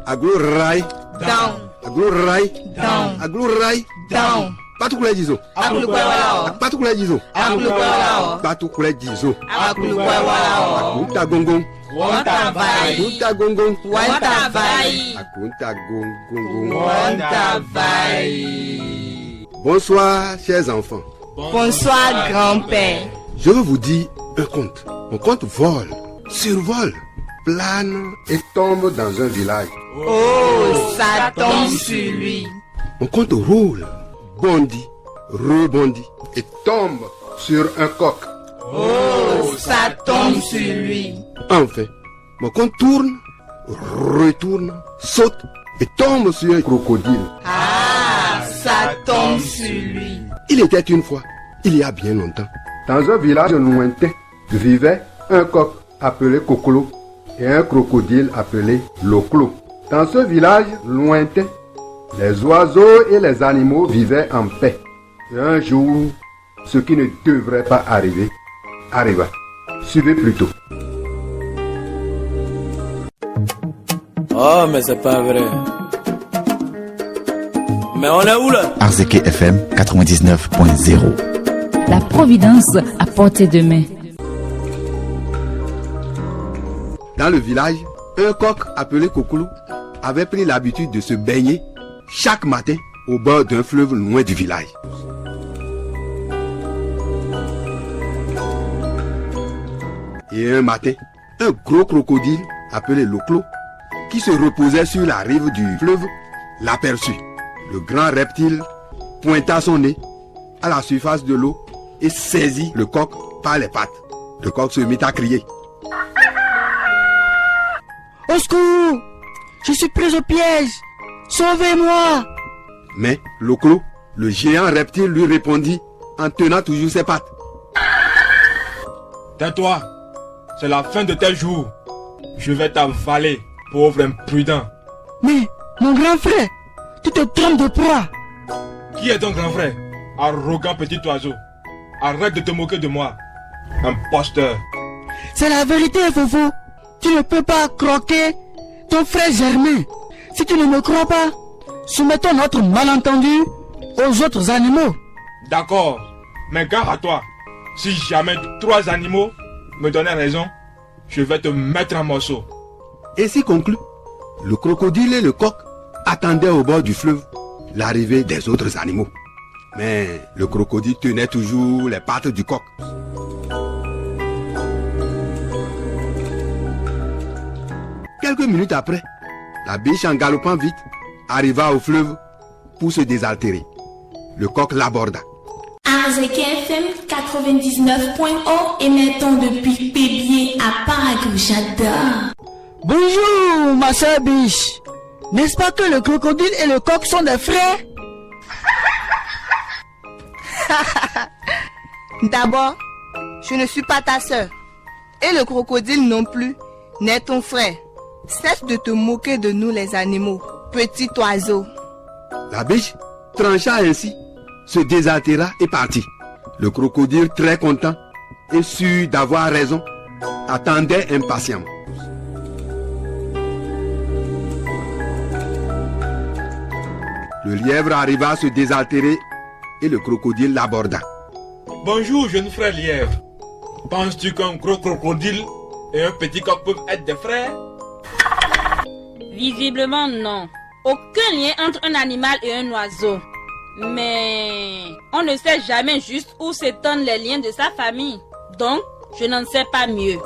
Aglo-rai. Down. Aglo-rai. Down. Aglo-rai. Down. Patukule jizo. Akulukwe Patukule jizo. walao. Patukule jizo. Akulukwe walao. Akunta gongong. Wanta vai. Akunta gongong. Wanta vai. Akunta gongong. Wanta vai. Bonsoir, chers enfants. Bonsoir, grand-père. Je veux vous dire un conte. Mon conte vole, survole, plane et tombe dans un village. Oh, ça tombe sur lui. Mon conte roule, bondit, rebondit et tombe sur un coq. Oh, ça tombe sur lui. Enfin, mon conte tourne, retourne, saute et tombe sur un crocodile. Ah, ça tombe sur lui. Il était une fois, il y a bien longtemps, dans un village lointain, vivait un coq appelé Cocolo et un crocodile appelé Loclo. Dans ce village lointain, les oiseaux et les animaux vivaient en paix. Et un jour, ce qui ne devrait pas arriver, arriva. Suivez plutôt. Oh, mais c'est pas vrai. Mais on est où là? Arzeke FM 99.0. La Providence à portée de main. Dans le village, un coq appelé Cocolo avait pris l'habitude de se baigner chaque matin au bord d'un fleuve loin du village. Et un matin, un gros crocodile appelé Loclo, qui se reposait sur la rive du fleuve, l'aperçut. Le grand reptile pointa son nez à la surface de l'eau et saisit le coq par les pattes. Le coq se mit à crier. Au secours! Je suis pris au piège! Sauvez-moi! Mais Loclo, le géant reptile, lui répondit en tenant toujours ses pattes. Tais-toi, c'est la fin de tes jours. Je vais t'avaler, pauvre imprudent. Mais, mon grand frère, tu te trompes de proie. Qui est ton grand frère? Arrogant petit oiseau. Arrête de te moquer de moi. Imposteur. C'est la vérité, Fofo. Tu ne peux pas croquer ton frère Germain. Si tu ne me crois pas, soumettons notre malentendu aux autres animaux. D'accord, mais gare à toi. Si jamais 3 animaux me donnaient raison, je vais te mettre en morceaux. Ainsi conclut, le crocodile et le coq attendaient au bord du fleuve l'arrivée des autres animaux. Mais le crocodile tenait toujours les pattes du coq. Quelques minutes après, la biche en galopant vite arriva au fleuve pour se désaltérer. Le coq l'aborda. Arzeke FM 99.0 émettant depuis Pébier à Paraguay. J'adore. Bonjour, ma sœur biche. N'est-ce pas que le crocodile et le coq sont des frères? D'abord, je ne suis pas ta sœur. Et le crocodile non plus n'est ton frère. Cesse de te moquer de nous les animaux, petit oiseau. La biche trancha ainsi, se désaltéra et partit. Le crocodile, très content et sûr d'avoir raison, attendait impatiemment. Le lièvre arriva à se désaltérer et le crocodile l'aborda. Bonjour, jeune frère lièvre. Penses-tu qu'un gros crocodile et un petit coq peuvent être des frères? Visiblement non. Aucun lien entre un animal et un oiseau. Mais on ne sait jamais juste où s'étendent les liens de sa famille. Donc, je n'en sais pas mieux.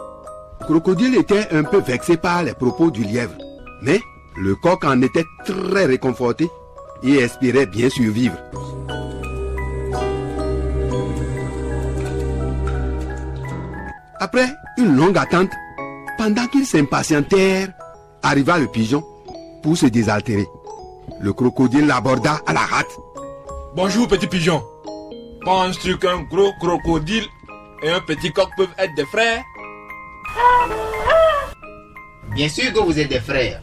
Le crocodile était un peu vexé par les propos du lièvre. Mais le coq en était très réconforté et espérait bien survivre. Après une longue attente, pendant qu'ils s'impatientèrent, arriva le pigeon pour se désaltérer. Le crocodile l'aborda à la hâte. Bonjour petit pigeon. Penses-tu qu'un gros crocodile et un petit coq peuvent être des frères? Bien sûr que vous êtes des frères.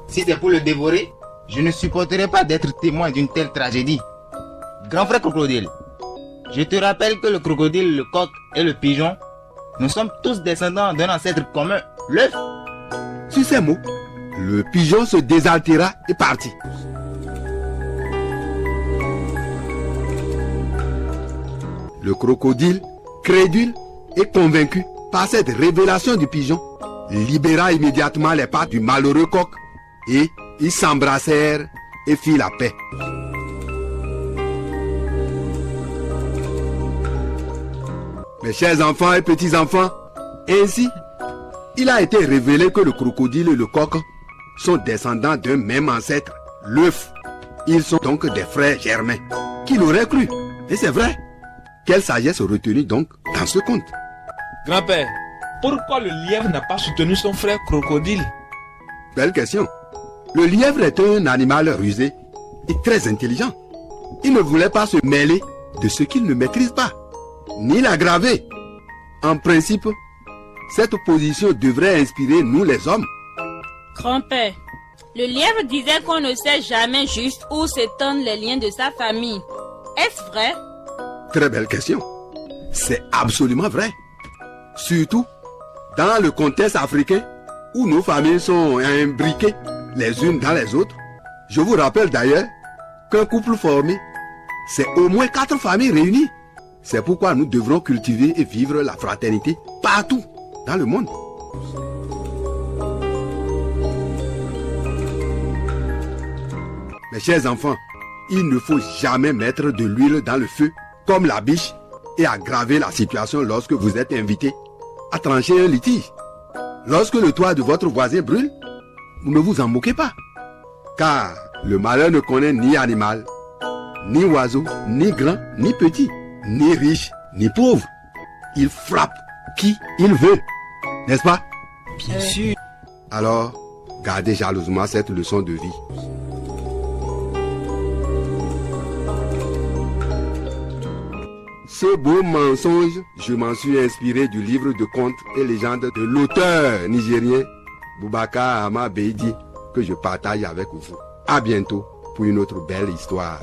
Si c'est pour le dévorer, je ne supporterai pas d'être témoin d'une telle tragédie. Grand frère crocodile, je te rappelle que le crocodile, le coq et le pigeon, nous sommes tous descendants d'un ancêtre commun, l'œuf. Sur ces mots, Le pigeon se désaltéra et partit. Le crocodile, crédule et convaincu par cette révélation du pigeon, libéra immédiatement les pattes du malheureux coq et ils s'embrassèrent et firent la paix. Mes chers enfants et petits-enfants, ainsi, il a été révélé que le crocodile et le coq sont descendants d'un même ancêtre, l'œuf. Ils sont donc des frères germains. Qui l'aurait cru? Et c'est vrai. Quelle sagesse retenue donc dans ce conte? Grand-père, pourquoi le lièvre n'a pas soutenu son frère crocodile? Belle question. Le lièvre est un animal rusé et très intelligent. Il ne voulait pas se mêler de ce qu'il ne maîtrise pas, ni l'aggraver. En principe, cette position devrait inspirer nous les hommes. Grand-père, le lièvre disait qu'on ne sait jamais juste où s'étendent les liens de sa famille. Est-ce vrai? Très belle question. C'est absolument vrai. Surtout dans le contexte africain où nos familles sont imbriquées les unes dans les autres. Je vous rappelle d'ailleurs qu'un couple formé, c'est au moins 4 familles réunies. C'est pourquoi nous devrons cultiver et vivre la fraternité partout dans le monde. Mes chers enfants, il ne faut jamais mettre de l'huile dans le feu comme la biche et aggraver la situation lorsque vous êtes invité à trancher un litige. Lorsque le toit de votre voisin brûle, ne vous en moquez pas. Car le malheur ne connaît ni animal, ni oiseau, ni grand, ni petit, ni riche, ni pauvre. Il frappe qui il veut. N'est-ce pas? Bien sûr. Alors, gardez jalousement cette leçon de vie. Ce beau mensonge, je m'en suis inspiré du livre de contes et légendes de l'auteur nigérien Boubacar Hama Beidi que je partage avec vous. À bientôt pour une autre belle histoire.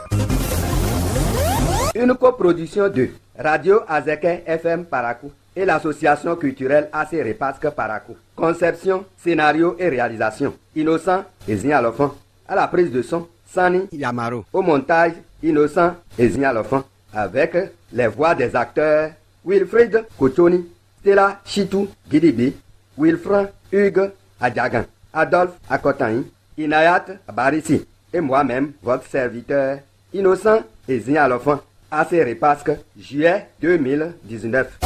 Une coproduction de Radio Azeke FM Parakou et l'association culturelle AC Repasque Parakou. Conception, scénario et réalisation. Innocent Ezialofan. À la prise de son, Sani Yamaro. Au montage, Innocent Ezialofan. Avec les voix des acteurs Wilfried Kochoni, Stella Chitou Gidibi, Wilfran Hugues Adjagan, Adolphe Akotaï, Inayat Barissi et moi-même, votre serviteur Innocent Ezialofan. AC Repasque, juillet 2019.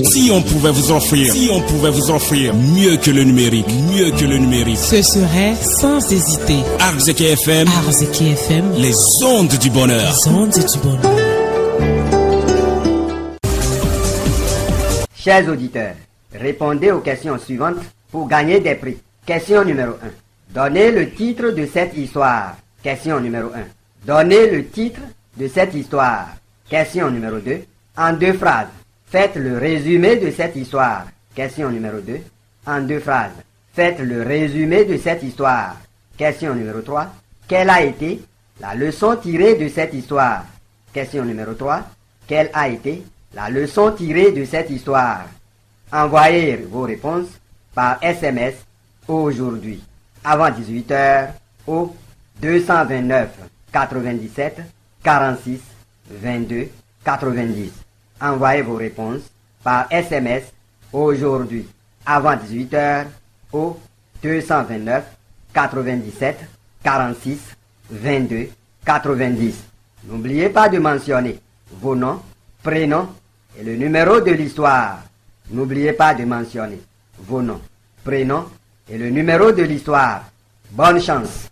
Si on pouvait vous offrir mieux que le numérique, ce serait sans hésiter Arzeki FM, les ondes du bonheur. Chers auditeurs, répondez aux questions suivantes pour gagner des prix. Question numéro 1. Donnez le titre de cette histoire. Question numéro 1. Donnez le titre de cette histoire. Question numéro 2. En 2 phrases. Faites le résumé de cette histoire. Question numéro 2. En 2 phrases. Faites le résumé de cette histoire. Question numéro 3. Quelle a été la leçon tirée de cette histoire? Question numéro 3. Quelle a été la leçon tirée de cette histoire? Envoyez vos réponses par SMS aujourd'hui, avant 18h, au 229 97 46 22 90. Envoyez vos réponses par SMS aujourd'hui, avant 18h, au 229 97 46 22 90. N'oubliez pas de mentionner vos noms, prénoms et le numéro de l'histoire. N'oubliez pas de mentionner vos noms, prénoms et le numéro de l'histoire. Bonne chance!